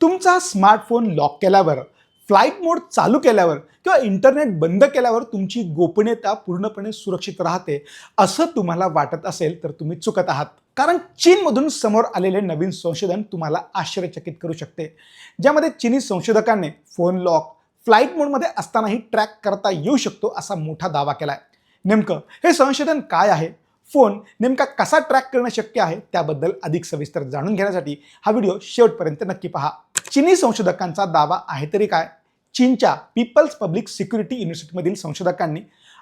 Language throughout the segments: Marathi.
तुमचा स्मार्टफोन लॉक केल्यावर, फ्लाईट मोड चालू केल्यावर किंवा इंटरनेट बंद केल्यावर तुमची गोपनीयता पूर्णपणे सुरक्षित राहते असं तुम्हाला वाटत असेल तर तुम्ही चुकत आहात. कारण चीनमधून समोर आलेले नवीन संशोधन तुम्हाला आश्चर्यचकित करू शकते, ज्यामध्ये चीनी संशोधकांनी फोन लॉक फ्लाईट मोडमध्ये असतानाही ट्रॅक करता येऊ शकतो असा मोठा दावा केलाय. नेमकं हे संशोधन काय आहे, फोन नेमका कसा ट्रॅक करणं शक्य आहे, त्याबद्दल अधिक सविस्तर जाणून घेण्यासाठी हा व्हिडिओ शेवटपर्यंत नक्की पहा. चीनी संशोधकांचा दावा आहे तरी काय? चीनच्या पीपल्स पब्लिक सिक्युरिटी युनिव्हर्सिटीमधील संशोधकांनी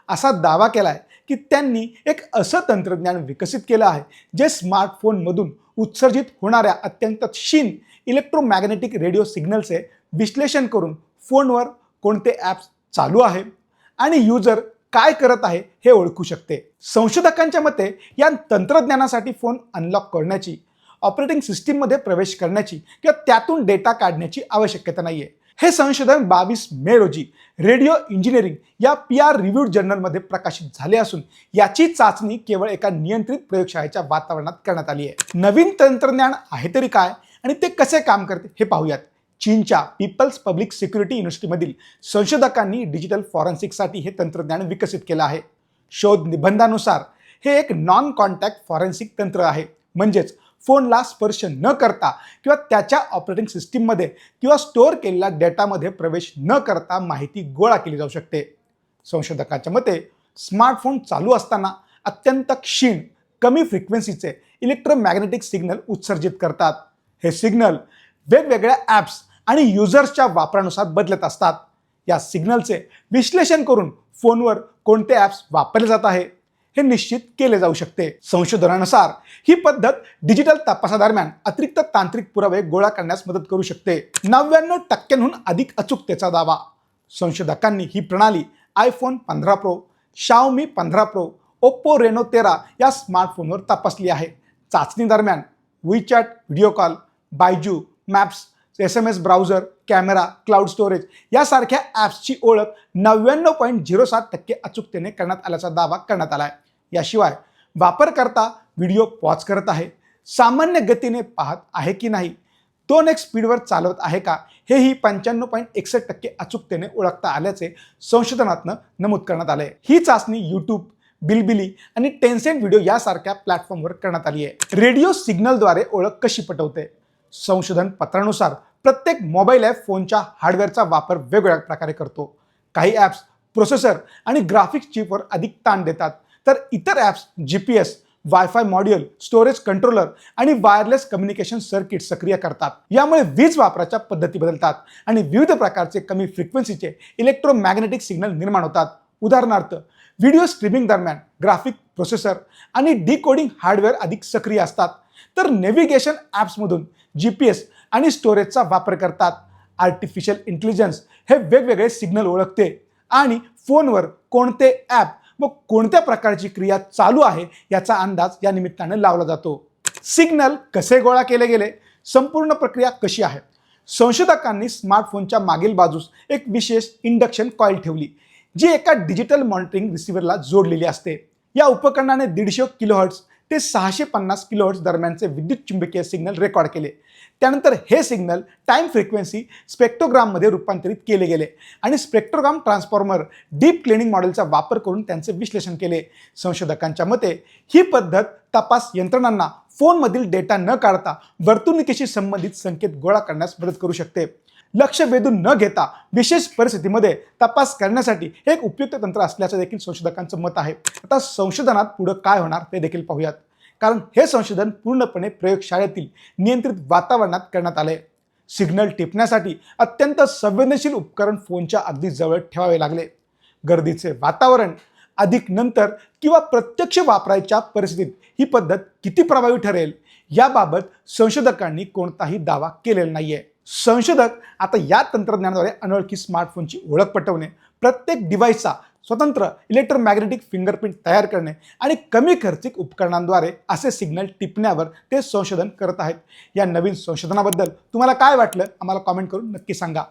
असा दावा केलाय की त्यांनी एक असं तंत्रज्ञान विकसित केलं आहे जे स्मार्टफोनमधून उत्सर्जित होणाऱ्या अत्यंत क्षीण इलेक्ट्रोमॅग्नेटिक रेडिओ सिग्नलचे विश्लेषण करून फोनवर कोणते ॲप्स चालू आहे आणि युजर काय करत आहे हे ओळखू शकते. संशोधकांच्या मते या तंत्रज्ञानासाठी फोन अनलॉक करण्याची, ऑपरेटिंग सिस्टीममध्ये प्रवेश करण्याची किंवा त्यातून डेटा काढण्याची आवश्यकता नाहीये. हे संशोधन 22 मे रोजी रेडिओ इंजिनिअरिंग या PR रिव्ह्यूड जर्नलमध्ये प्रकाशित झाले असून याची चाचणी केवळ एका नियंत्रित प्रयोगशाळेच्या वातावरणात करण्यात आली आहे. नवीन तंत्रज्ञान आहे तरी काय आणि ते कसे काम करते हे पाहूयात. चीनच्या पीपल्स पब्लिक सिक्युरिटी युनिव्हर्सिटीमधील संशोधकांनी डिजिटल फॉरेन्सिकसाठी हे तंत्रज्ञान विकसित केलं आहे. शोध निबंधानुसार हे एक नॉन कॉन्टॅक्ट फॉरेन्सिक तंत्र आहे, म्हणजेच फोनला स्पर्श न करता किंवा त्याच्या ऑपरेटिंग सिस्टीममध्ये किंवा स्टोअर केलेल्या डेटामध्ये प्रवेश न करता माहिती गोळा केली जाऊ शकते. संशोधकांच्या मते स्मार्टफोन चालू असताना अत्यंत क्षीण, कमी फ्रिक्वेन्सीचे इलेक्ट्रोमॅग्नेटिक सिग्नल उत्सर्जित करतात. हे सिग्नल वेगवेगळ्या ॲप्स आणि युजर्सच्या वापरानुसार बदलत असतात. या सिग्नलचे विश्लेषण करून फोनवर कोणते ॲप्स वापरले जात आहे हे निश्चित केले जाऊ शकते. संशोधनानुसार ही पद्धत डिजिटल तपासादरम्यान अतिरिक्त तांत्रिक पुरावे गोळा करण्यास मदत करू शकते. 99% अधिक अचूकतेचा दावा. संशोधकांनी ही प्रणाली iPhone 15 Pro, Xiaomi 15 Pro, Oppo Reno 13 या स्मार्टफोनवर तपासली आहे. चाचणी दरम्यान WeChat video call, Byju, maps, SMS browser, camera, cloud storage यासारख्या ॲप्सची ओळख 99.07% अचूकतेने करण्यात आल्याचा दावा करण्यात आला आहे. याशिवाय वापरकर्ता व्हिडिओ पॉज करत आहे, सामान्य गतीने पाहत आहे की नाही, 2x स्पीडवर चालवत आहे का, हेही 95.61% अचूकतेने ओळखता आल्याचे संशोधनातून नमूद करण्यात आले. ही चाचणी यूट्यूब, बिलबिली आणि टेन्सेंट व्हिडिओ यासारख्या प्लॅटफॉर्मवर करण्यात आली आहे. रेडिओ सिग्नलद्वारे ओळख कशी पटवते? संशोधन पत्रानुसार प्रत्येक मोबाईल ॲप फोनच्या हार्डवेअरचा वापर वेगवेगळ्या प्रकारे करतो. काही ॲप्स प्रोसेसर आणि ग्राफिक्स चिपवर अधिक ताण देतात, तर इतर apps GPS, wifi module, storage controller आणि वायरलेस कम्युनिकेशन सर्किट सक्रिय करतात. यामुळे वीज वापराच्या पद्धती बदलतात आणि विविध प्रकारचे कमी फ्रिक्वेन्सीचे इलेक्ट्रोमॅग्नेटिक सिग्नल निर्माण होतात. उदाहरणार्थ, व्हिडिओ स्ट्रीमिंग दरम्यान ग्राफिक प्रोसेसर आणि डिकोडिंग हार्डवेअर अधिक सक्रिय असतात, तर नेव्हिगेशन ॲप्समधून GPS आणि स्टोरेजचा वापर करतात. आर्टिफिशियल इंटेलिजन्स हे वेगवेगळे सिग्नल ओळखते आणि फोनवर कोणते ॲप व कोणत्या प्रकारची क्रिया चालू आहे याचा अंदाज या निमित्ताने लावला जातो. सिग्नल कसे गोळा केले गेले, संपूर्ण प्रक्रिया कशी आहे? संशोधकांनी स्मार्टफोनच्या मागील बाजूस एक विशेष इंडक्शन कॉईल ठेवली, जी एका डिजिटल मॉनिटरिंग रिसिव्हरला जोडलेली असते. या उपकरणाने 150 किलोहर्ट्झ ते 650 किलोहर्ट्झ दरम्यानचे विद्युत चुंबकीय सिग्नल रेकॉर्ड केले. त्यानंतर हे सिग्नल टाइम फ्रिक्वेन्सी स्पेक्ट्रोग्राममध्ये रूपांतरित केले गेले आणि स्पेक्ट्रोग्राम ट्रान्सफॉर्मर डीप क्लिनिंग मॉडेलचा वापर करून त्यांचे विश्लेषण केले. संशोधकांच्या मते ही पद्धत तपास यंत्रणांना फोनमधील डेटा न काढता वर्तणुकीशी संबंधित संकेत गोळा करण्यास मदत करू शकते. लक्ष वेधून न घेता विशेष परिस्थितीमध्ये तपास करण्यासाठी हे एक उपयुक्त तंत्र असल्याचं देखील संशोधकांचं मत आहे. आता संशोधनात पुढे काय होणार ते देखील पाहूयात, कारण हे संशोधन पूर्णपणे प्रयोगशाळेतील नियंत्रित वातावरणात करण्यात आले. सिग्नल टिपण्यासाठी अत्यंत संवेदनशील उपकरण फोनच्या अगदी जवळ ठेवावे लागले. गर्दीचे वातावरण, अधिक नंतर किंवा प्रत्यक्ष वापरायच्या परिस्थितीत ही पद्धत किती प्रभावी ठरेल याबाबत संशोधकांनी कोणताही दावा केलेला नाहीये. संशोधक आता या तंत्रज्ञानाद्वारे अनोळखी स्मार्टफोनची ओळख पटवणे, प्रत्येक डिव्हाइसचा स्वतंत्र इलेक्ट्रोमॅग्नेटिक फिंगरप्रिंट तयार करणे आणि कमी खर्चिक उपकरणांद्वारे असे सिग्नल टिपण्यावर ते संशोधन करत आहेत. या नवीन संशोधनाबद्दल तुम्हाला काय वाटलं आम्हाला कॉमेंट करून नक्की सांगा.